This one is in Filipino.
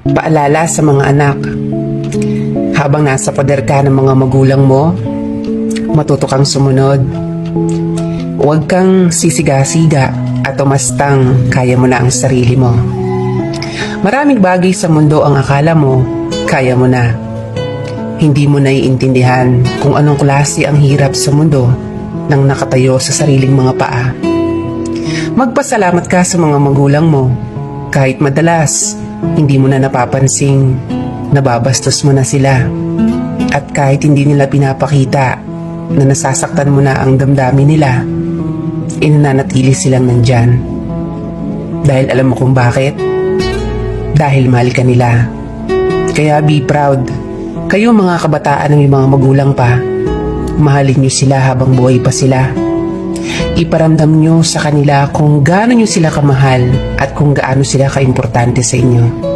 Paalala sa mga anak, habang nasa poder ka ng mga magulang mo, matuto kang sumunod. Huwag kang sisiga-siga at umastang kaya mo na ang sarili mo. Maraming bagay sa mundo ang akala mo, kaya mo na. Hindi mo naiintindihan kung anong klase ang hirap sa mundo nang nakatayo sa sariling mga paa. Magpasalamat ka sa mga magulang mo, kahit madalas hindi mo na napapansing nababastos mo na sila. At kahit hindi nila pinapakita na nasasaktan mo na ang damdamin nila, inananatili silang nandyan. Dahil alam mo kung bakit? Dahil mahal ka nila. Kaya be proud. Kayo mga kabataan ng mga magulang pa, mahalin nyo sila habang buhay pa sila. Iparamdam nyo sa kanila kung gaano nyo sila kamahal at kung gaano sila kaimportante sa inyo.